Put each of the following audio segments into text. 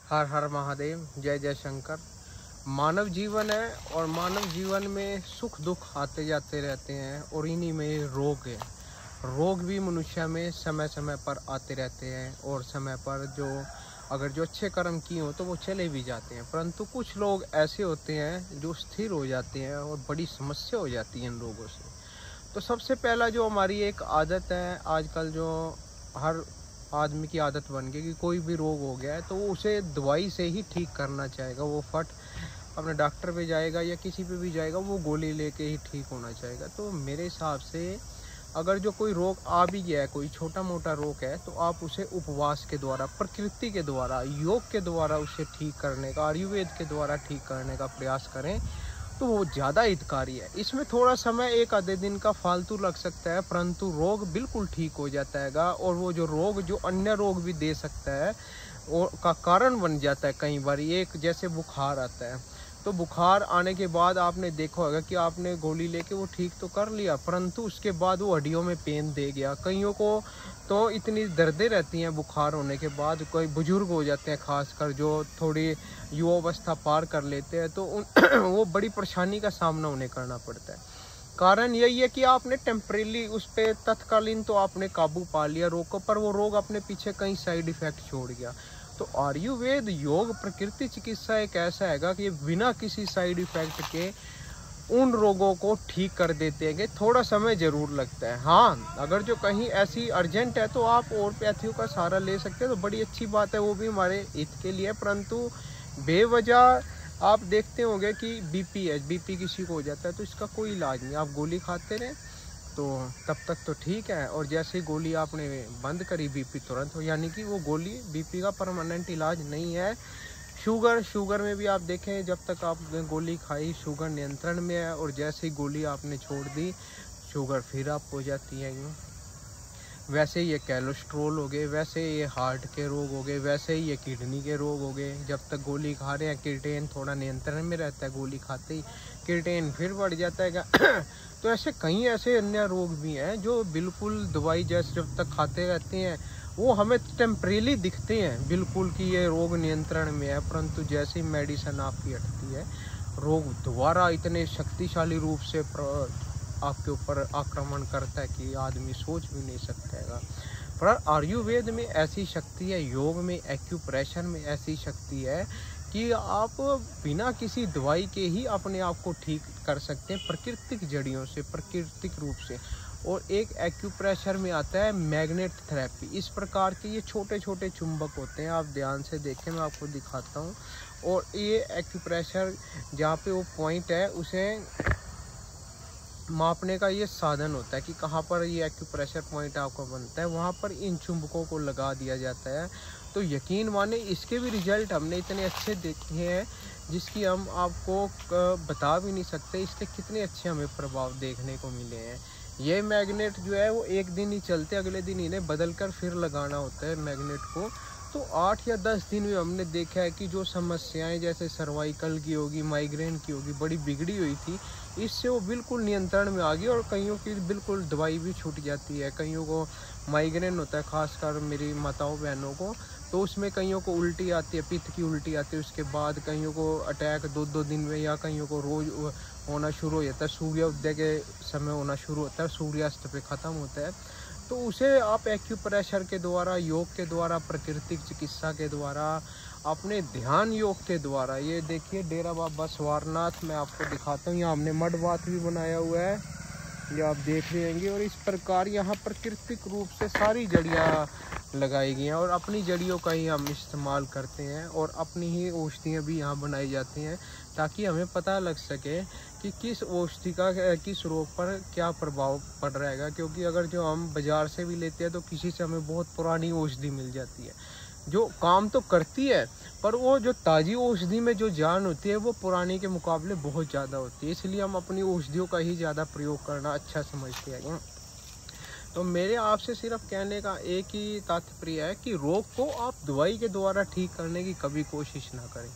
हर हर महादेव, जय जय शंकर। मानव जीवन है और मानव जीवन में सुख दुख आते जाते रहते हैं और इन्हीं में रोग है। रोग भी मनुष्य में समय समय पर आते रहते हैं और समय पर जो अच्छे कर्म किए हो तो वो चले भी जाते हैं, परंतु कुछ लोग ऐसे होते हैं जो स्थिर हो जाते हैं और बड़ी समस्या हो जाती है इन रोगों से। तो सबसे पहला जो हमारी एक आदत है आजकल, जो हर आदमी की आदत बन गई कि कोई भी रोग हो गया है तो वो उसे दवाई से ही ठीक करना चाहेगा। वो फट अपने डॉक्टर पे जाएगा या किसी पे भी जाएगा, वो गोली लेके ही ठीक होना चाहेगा। तो मेरे हिसाब से अगर जो कोई रोग आ भी गया है, कोई छोटा मोटा रोग है, तो आप उसे उपवास के द्वारा, प्रकृति के द्वारा, योग के द्वारा उसे ठीक करने का, आयुर्वेद के द्वारा ठीक करने का प्रयास करें तो वो ज़्यादा हितकारी है। इसमें थोड़ा समय एक आधे दिन का फालतू लग सकता है, परंतु रोग बिल्कुल ठीक हो जाता है। और वो जो रोग जो अन्य रोग भी दे सकता है और का कारण बन जाता है। कई बार एक जैसे बुखार आता है, तो बुखार आने के बाद आपने देखा होगा कि आपने गोली लेके वो ठीक तो कर लिया, परंतु उसके बाद वो हड्डियों में पेन दे गया। कईयों को तो इतनी दर्दें रहती हैं बुखार होने के बाद, कोई बुजुर्ग हो जाते हैं खासकर जो थोड़ी युवावस्था पार कर लेते हैं, तो वो बड़ी परेशानी का सामना उन्हें करना पड़ता है। कारण यही है कि आपने टेम्परेली उस पर तत्कालीन तो आपने काबू पा लिया रोग को, पर वो रोग अपने पीछे कई साइड इफेक्ट छोड़ गया। तो आयुर्वेद योग प्रकृति चिकित्सा एक ऐसा हैगा कि बिना किसी साइड इफेक्ट के उन रोगों को ठीक कर देते हैं। थोड़ा समय जरूर लगता है, हाँ, अगर जो कहीं ऐसी अर्जेंट है तो आप होम्योपैथियों का सहारा ले सकते हैं, तो बड़ी अच्छी बात है, वो भी हमारे हित के लिए। परंतु बेवजह आप देखते होंगे कि बीपी किसी को हो जाता है तो इसका कोई इलाज नहीं, आप गोली खाते रहें तो तब तक तो ठीक है, और जैसे ही गोली आपने बंद करी बीपी तुरंत हो, यानी कि वो गोली बीपी का परमानेंट इलाज नहीं है। शुगर में भी आप देखें, जब तक आपने गोली खाई शुगर नियंत्रण में है, और जैसे ही गोली आपने छोड़ दी शुगर फिर आप हो जाती है। यूँ वैसे ये कोलेस्ट्रोल हो गए, वैसे ये हार्ट के रोग हो गए, वैसे ही ये किडनी के रोग हो गए। जब तक गोली खा रहे हैं क्रिएटिनिन थोड़ा नियंत्रण में रहता है, गोली खाते ही क्रिएटिनिन फिर बढ़ जाता है। तो ऐसे कई ऐसे अन्य रोग भी हैं जो बिल्कुल दवाई जैसे जब तक खाते रहते हैं वो हमें टेम्परेली दिखते हैं बिल्कुल कि ये रोग नियंत्रण में है, परंतु जैसे ही मेडिसिन आपकी हटती है रोग दोबारा इतने शक्तिशाली रूप से आपके ऊपर आक्रमण करता है कि आदमी सोच भी नहीं सकता है। पर आयुर्वेद में ऐसी शक्ति है, योग में, एक्यूप्रेशर में ऐसी शक्ति है कि आप बिना किसी दवाई के ही अपने आप को ठीक कर सकते हैं प्राकृतिक जड़ियों से, प्राकृतिक रूप से। और एक एक्यूप्रेशर में आता है मैग्नेट थेरेपी। इस प्रकार के ये छोटे छोटे चुंबक होते हैं, आप ध्यान से देखें, मैं आपको दिखाता हूँ। और ये एक्यूप्रेशर जहाँ पे वो पॉइंट है उसे मापने का ये साधन होता है कि कहाँ पर ये एक्यूप्रेशर पॉइंट आपको बनता है, वहाँ पर इन चुंबकों को लगा दिया जाता है। तो यकीन माने इसके भी रिजल्ट हमने इतने अच्छे देखे हैं जिसकी हम आपको बता भी नहीं सकते, इसके कितने अच्छे हमें प्रभाव देखने को मिले हैं। ये मैग्नेट जो है वो एक दिन ही चलते, अगले दिन इन्हें बदल कर फिर लगाना होता है मैग्नेट को। तो 8 या 10 दिन में हमने देखा है कि जो समस्याएं जैसे सर्वाइकल की होगी, माइग्रेन की होगी, बड़ी बिगड़ी हुई थी, इससे वो बिल्कुल नियंत्रण में आ गई। और कईयों की बिल्कुल दवाई भी छूट जाती है। कईयों को माइग्रेन होता है, खासकर मेरी माताओं बहनों को, तो उसमें कईयों को उल्टी आती है, पित्त की उल्टी आती है। उसके बाद कईयों को अटैक 2-2 दिन में, या कईयों को रोज होना शुरू हो जाता है, सूर्योदय के समय होना शुरू होता है, सूर्यास्त पे ख़त्म होता है। तो उसे आप एक्यूप्रेशर के द्वारा, योग के द्वारा, प्राकृतिक चिकित्सा के द्वारा, अपने ध्यान योग के द्वारा, ये देखिए डेरा बाबा स्वारनाथ मैं आपको दिखाता हूँ, यहाँ हमने मड बाथ भी बनाया हुआ है, ये आप देख रहे होंगे। और इस प्रकार यहाँ प्राकृतिक रूप से सारी जड़ियाँ लगाई गई हैं और अपनी जड़ियों का ही हम इस्तेमाल करते हैं, और अपनी ही औषधियाँ भी यहाँ बनाई जाती हैं ताकि हमें पता लग सके कि किस औषधि का किस रोग पर क्या प्रभाव पड़ रहा है। क्योंकि अगर जो हम बाज़ार से भी लेते हैं तो किसी से हमें बहुत पुरानी औषधि मिल जाती है जो काम तो करती है, पर वो जो ताज़ी औषधि में जो जान होती है वो पुरानी के मुकाबले बहुत ज़्यादा होती है। इसलिए हम अपनी औषधियों का ही ज़्यादा प्रयोग करना अच्छा समझते हैं। तो मेरे आपसे सिर्फ कहने का एक ही तात्पर्य है कि रोग को आप दवाई के द्वारा ठीक करने की कभी कोशिश ना करें।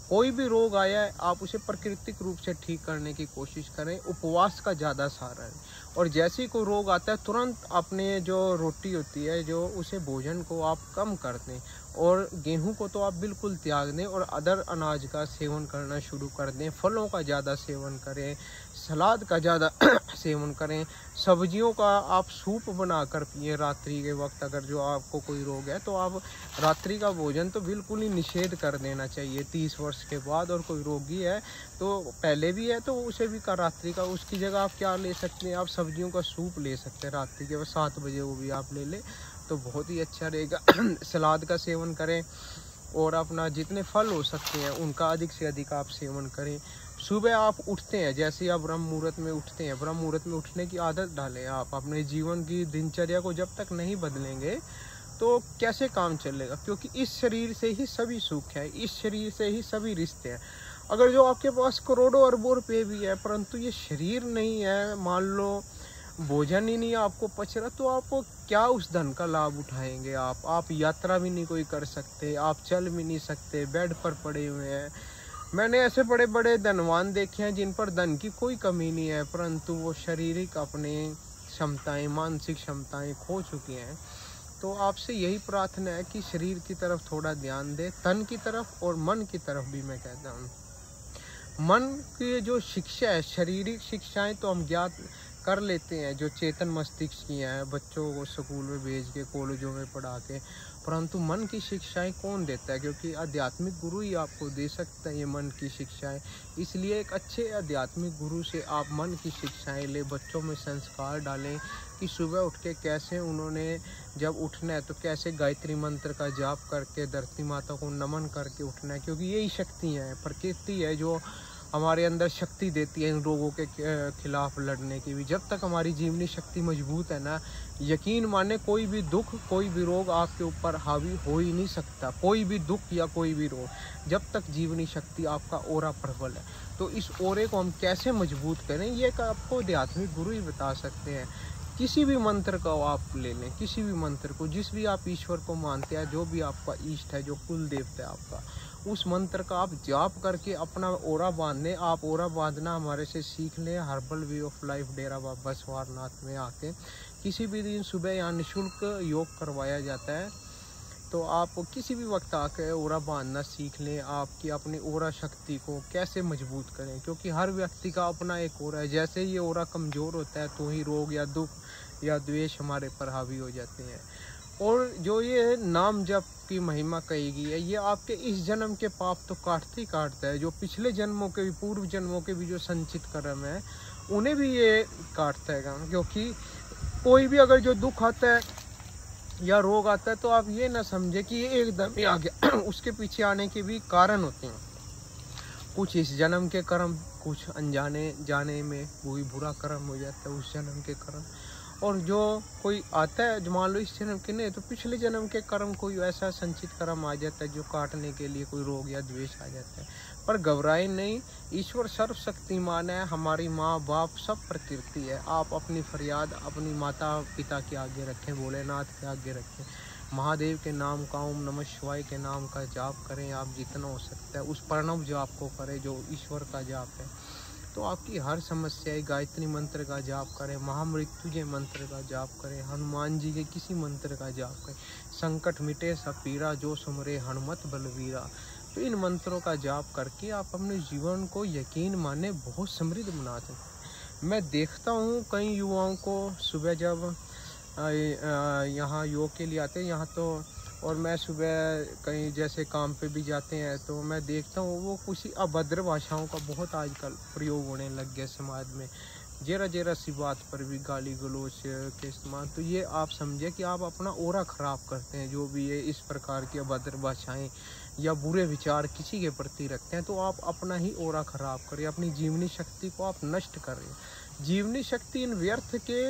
कोई भी रोग आया है आप उसे प्राकृतिक रूप से ठीक करने की कोशिश करें, उपवास का ज़्यादा सहारा है। और जैसे ही कोई रोग आता है तुरंत अपने जो रोटी होती है जो उसे भोजन को आप कम कर दें और गेहूं को तो आप बिल्कुल त्याग दें और अदर अनाज का सेवन करना शुरू कर दें। फलों का ज़्यादा सेवन करें, सलाद का ज़्यादा सेवन करें, सब्जियों का आप सूप बनाकर पिए रात्रि के वक्त। अगर जो आपको कोई रोग है तो आप रात्रि का भोजन तो बिल्कुल ही निषेध कर देना चाहिए 30 वर्ष के बाद। और कोई रोगी है तो पहले भी है तो उसे भी का रात्रि का, उसकी जगह आप क्या ले सकते हैं, आप सब्जियों का सूप ले सकते हैं रात्रि के 7 बजे, वो भी आप ले लें तो बहुत ही अच्छा रहेगा। सलाद का सेवन करें और अपना जितने फल हो सकते हैं उनका अधिक से अधिक आप सेवन करें। सुबह आप उठते हैं, जैसे ही आप ब्रह्म मुहूर्त में उठते हैं, ब्रह्म मुहूर्त में उठने की आदत डालें। आप अपने जीवन की दिनचर्या को जब तक नहीं बदलेंगे तो कैसे काम चलेगा, क्योंकि इस शरीर से ही सभी सुख है, इस शरीर से ही सभी रिश्ते हैं। अगर जो आपके पास करोड़ों अरबों रुपये भी है परंतु ये शरीर नहीं है, मान लो भोजन ही नहीं आपको पच रहा, तो आप क्या उस धन का लाभ उठाएंगे। आप यात्रा भी नहीं कोई कर सकते, आप चल भी नहीं सकते, बेड पर पड़े हुए हैं। मैंने ऐसे बड़े बड़े धनवान देखे हैं जिन पर धन की कोई कमी नहीं है परंतु वो शारीरिक अपने क्षमताएं, मानसिक क्षमताएं खो चुके हैं। तो आपसे यही प्रार्थना है कि शरीर की तरफ थोड़ा ध्यान दे, तन की तरफ और मन की तरफ भी। मैं कहता हूँ मन की जो शिक्षा है, शारीरिक शिक्षाएं तो हम ज्ञात कर लेते हैं, जो चेतन मस्तिष्क की हैं, बच्चों को स्कूल में भेज के, कॉलेजों में पढ़ा के, परंतु मन की शिक्षाएं कौन देता है, क्योंकि आध्यात्मिक गुरु ही आपको दे सकता है ये मन की शिक्षाएं। इसलिए एक अच्छे आध्यात्मिक गुरु से आप मन की शिक्षाएं ले, बच्चों में संस्कार डालें कि सुबह उठ के कैसे उन्होंने जब उठना है तो कैसे गायत्री मंत्र का जाप करके धरती माता को नमन करके उठना है, क्योंकि यही शक्तियाँ हैं, प्रकृति है जो हमारे अंदर शक्ति देती है इन रोगों के खिलाफ लड़ने की भी। जब तक हमारी जीवनी शक्ति मजबूत है ना, यकीन माने कोई भी दुख, कोई भी रोग आपके ऊपर हावी हो ही नहीं सकता। कोई भी दुख या कोई भी रोग, जब तक जीवनी शक्ति आपका ओरा प्रबल है। तो इस ओरे को हम कैसे मजबूत करें ये आपको आध्यात्मिक गुरु ही बता सकते हैं। किसी भी मंत्र का आप ले लें, किसी भी मंत्र को, जिस भी आप ईश्वर को मानते हैं, जो भी आपका इष्ट है, जो कुल देवता है आपका, उस मंत्र का आप जाप करके अपना ओरा बांधने। आप ओरा बांधना हमारे से सीख लें, herbal way of life Dera Baba स्वारनाथ में आके किसी भी दिन सुबह यहाँ निःशुल्क योग करवाया जाता है। तो आप किसी भी वक्त आकर ओरा बांधना सीख लें, आपकी अपनी ओरा शक्ति को कैसे मजबूत करें, क्योंकि हर व्यक्ति का अपना एक ओरा है। जैसे ये ओरा कमज़ोर होता है तो ही रोग या दुख या द्वेष हमारे पर हावी हो जाते हैं। और जो ये नाम जप की महिमा कही गई है, ये आपके इस जन्म के पाप तो काटते ही काटता है, जो पिछले जन्मों के भी, पूर्व जन्मों के भी जो संचित कर्म है उन्हें भी ये काटता है। क्योंकि कोई भी अगर जो दुख आता है या रोग आता है तो आप ये ना समझे कि ये एकदम ही आ गया, उसके पीछे आने के भी कारण होते हैं। कुछ इस जन्म के कर्म, कुछ अनजाने जाने में कोई बुरा कर्म हो जाता है उस जन्म के कर्म। और जो कोई आता है जो मान लो इस जन्म के नहीं तो पिछले जन्म के कर्म कोई ऐसा संचित कर्म आ जाता है जो काटने के लिए कोई रोग या द्वेष आ जाता है। पर घबराए नहीं, ईश्वर सर्वशक्तिमान है, हमारी माँ बाप सब प्रकृति है। आप अपनी फरियाद अपनी माता पिता के आगे रखें, भोलेनाथ के आगे रखें, महादेव के नाम का, ओम नमः शिवाय के नाम का जाप करें। आप जितना हो सकता है उस प्रणव जाप को करें जो ईश्वर का जाप है। तो आपकी हर समस्या, गायत्री मंत्र का जाप करें, महामृत्युंजय मंत्र का जाप करें, हनुमान जी के किसी मंत्र का जाप करें। संकट मिटे सब पीरा, जो सुमरे हनुमत बलवीरा। तो इन मंत्रों का जाप करके आप अपने जीवन को यकीन माने बहुत समृद्ध बना सकते हैं। मैं देखता हूँ कई युवाओं को सुबह जब यहाँ योग के लिए आते हैं यहाँ तो, और मैं सुबह कहीं जैसे काम पे भी जाते हैं तो मैं देखता हूँ वो कुछ अभद्र भाषाओं का बहुत आजकल प्रयोग होने लग गया समाज में। जरा जरा सी बात पर भी गाली गलौज के इस्तेमाल। तो ये आप समझे कि आप अपना ओरा ख़राब करते हैं। जो भी ये इस प्रकार की अभद्र भाषाएं या बुरे विचार किसी के प्रति रखते हैं तो आप अपना ही ओरा ख़राब करें, अपनी जीवनी शक्ति को आप नष्ट कर रहे हैं। जीवनी शक्ति इन व्यर्थ के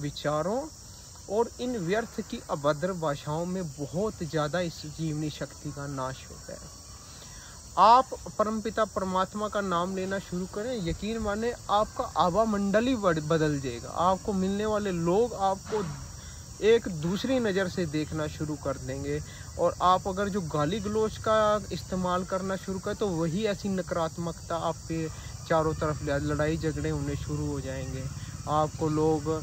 विचारों और इन व्यर्थ की अभद्र भाषाओं में बहुत ज़्यादा इस जीवनी शक्ति का नाश होता है। आप परमपिता परमात्मा का नाम लेना शुरू करें, यकीन माने आपका आभा मंडल ही बदल जाएगा। आपको मिलने वाले लोग आपको एक दूसरी नज़र से देखना शुरू कर देंगे। और आप अगर जो गाली गलौज का इस्तेमाल करना शुरू करें तो वही ऐसी नकारात्मकता आपके चारों तरफ लड़ाई झगड़े होने शुरू हो जाएंगे। आपको लोग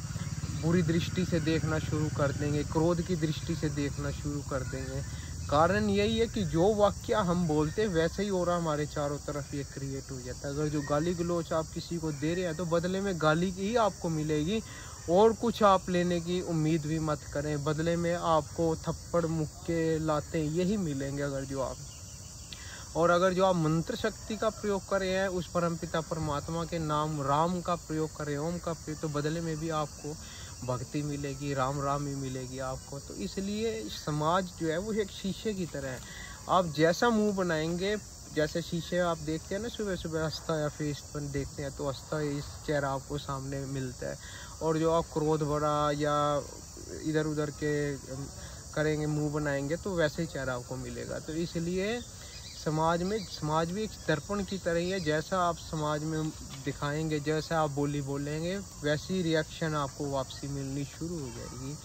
बुरी दृष्टि से देखना शुरू कर देंगे, क्रोध की दृष्टि से देखना शुरू कर देंगे। कारण यही है कि जो वाक्य हम बोलते हैं वैसे ही और हमारे चारों तरफ ये क्रिएट हो जाता है। अगर जो गाली गलौच आप किसी को दे रहे हैं तो बदले में गाली ही आपको मिलेगी, और कुछ आप लेने की उम्मीद भी मत करें। बदले में आपको थप्पड़ मुक्के लाते यही मिलेंगे। अगर जो आप मंत्र शक्ति का प्रयोग कर रहे हैं, उस परमपिता परमात्मा के नाम राम का प्रयोग करें, ओम का प्रयोग, तो बदले में भी आपको भक्ति मिलेगी, राम राम ही मिलेगी आपको। तो इसलिए समाज जो है वो एक शीशे की तरह है। आप जैसा मुंह बनाएंगे, जैसे शीशे आप देखते हैं ना, सुबह सुबह हंसता या फेस पर देखते हैं तो हंसता इस चेहरा आपको सामने मिलता है, और जो आप क्रोध भरा या इधर उधर के करेंगे, मुंह बनाएंगे, तो वैसे ही चेहरा आपको मिलेगा। तो इसलिए समाज भी एक दर्पण की तरह ही है। जैसा आप समाज में दिखाएंगे, जैसा आप बोलेंगे, वैसी रिएक्शन आपको वापसी मिलनी शुरू हो जाएगी।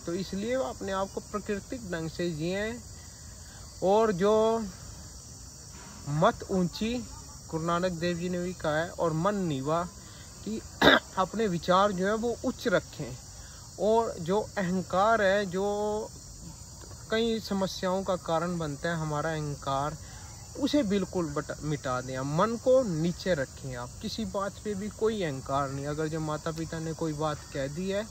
तो इसलिए अपने आप को प्राकृतिक ढंग से जिए, और जो मत ऊंची, गुरु नानक देव जी ने भी कहा है, और मन नीवा, कि अपने विचार जो है वो उच्च रखें, और जो अहंकार है, जो कई समस्याओं का कारण बनता है हमारा अहंकार, उसे बिल्कुल मिटा दें। मन को नीचे रखें, आप किसी बात पे भी कोई अहंकार नहीं। अगर जो माता पिता ने कोई बात कह दी है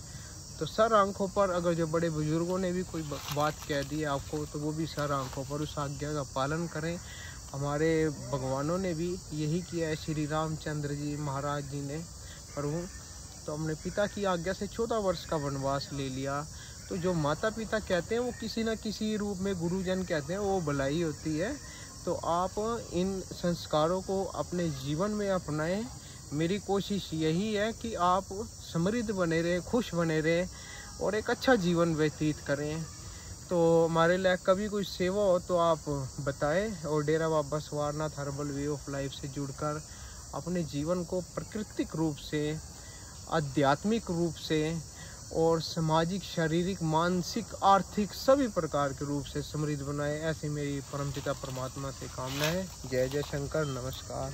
तो सर आंखों पर, अगर जो बड़े बुजुर्गों ने भी कोई बात कह दी है आपको, तो वो भी सर आंखों पर उस आज्ञा का पालन करें। हमारे भगवानों ने भी यही किया है, श्री रामचंद्र जी महाराज जी ने, प्रभु, तो हमने पिता की आज्ञा से 14 वर्ष का वनवास ले लिया। तो जो माता पिता कहते हैं वो किसी न किसी रूप में, गुरुजन कहते हैं, वो भलाई होती है। तो आप इन संस्कारों को अपने जीवन में अपनाएं। मेरी कोशिश यही है कि आप समृद्ध बने रहे, खुश बने रहे, और एक अच्छा जीवन व्यतीत करें। तो हमारे लिए कभी कोई सेवा हो तो आप बताएं, और Dera Baba सवारनाथ herbal way of life से जुड़कर अपने जीवन को प्राकृतिक रूप से, आध्यात्मिक रूप से, और सामाजिक, शारीरिक, मानसिक, आर्थिक सभी प्रकार के रूप से समृद्ध बनाए। ऐसी मेरी परमपिता परमात्मा से कामना है। जय जय शंकर, नमस्कार।